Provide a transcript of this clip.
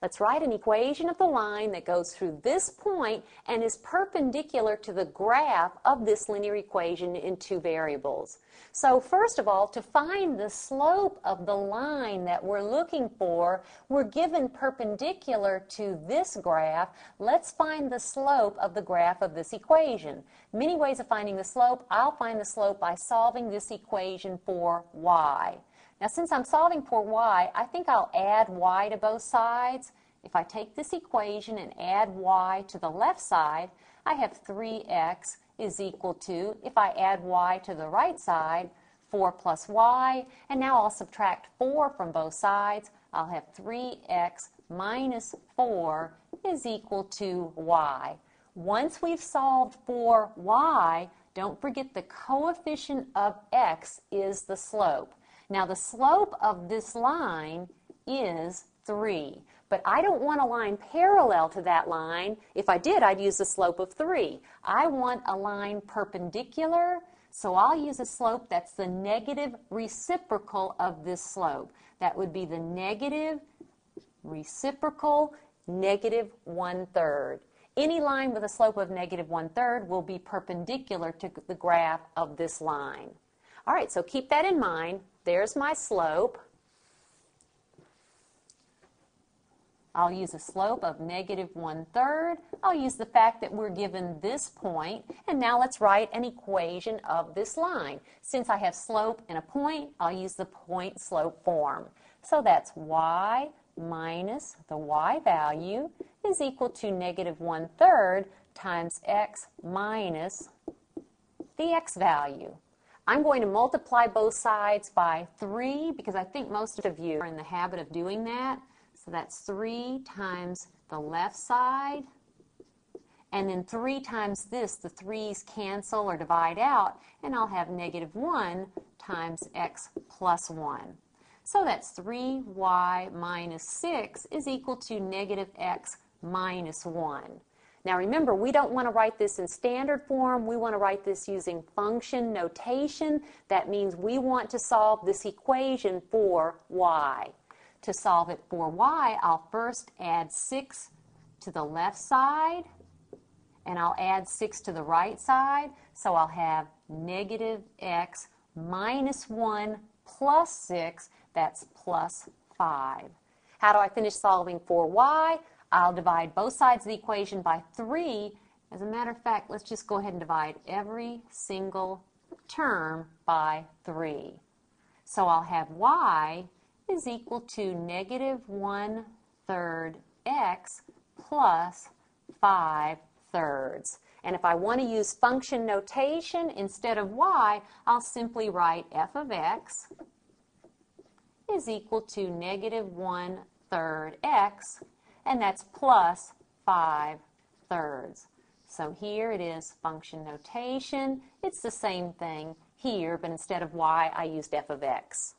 Let's write an equation of the line that goes through this point and is perpendicular to the graph of this linear equation in two variables. So first of all, to find the slope of the line that we're looking for, we're given perpendicular to this graph. Let's find the slope of the graph of this equation. Many ways of finding the slope. I'll find the slope by solving this equation for y. Now, since I'm solving for y, I think I'll add y to both sides. If I take this equation and add y to the left side, I have 3x is equal to, if I add y to the right side, 4 plus y. And now I'll subtract 4 from both sides. I'll have 3x minus 4 is equal to y. Once we've solved for y, don't forget the coefficient of x is the slope. Now the slope of this line is 3, but I don't want a line parallel to that line. If I did, I'd use the slope of 3. I want a line perpendicular, so I'll use a slope that's the negative reciprocal of this slope. That would be the negative reciprocal negative 1/3. Any line with a slope of negative 1/3 will be perpendicular to the graph of this line. All right, so keep that in mind. There's my slope. I'll use a slope of negative 1/3. I'll use the fact that we're given this point, and now let's write an equation of this line. Since I have slope and a point, I'll use the point slope form. So that's y minus the y value is equal to negative 1/3 times x minus the x value. I'm going to multiply both sides by 3 because I think most of you are in the habit of doing that. So that's 3 times the left side, and then 3 times this. The 3's cancel or divide out, and I'll have negative 1 times x plus 1. So that's 3y minus 6 is equal to negative x minus 1. Now remember, we don't want to write this in standard form. We want to write this using function notation. That means we want to solve this equation for y. To solve it for y, I'll first add 6 to the left side, and I'll add 6 to the right side. So I'll have negative x minus 1 plus 6. That's plus 5. How do I finish solving for y? I'll divide both sides of the equation by 3. As a matter of fact, let's just go ahead and divide every single term by 3. So I'll have y is equal to negative 1/3 x plus 5/3. And if I want to use function notation instead of y, I'll simply write f of x is equal to negative 1/3 x, and that's plus 5/3. So here it is, function notation. It's the same thing here, but instead of y, I used f of x.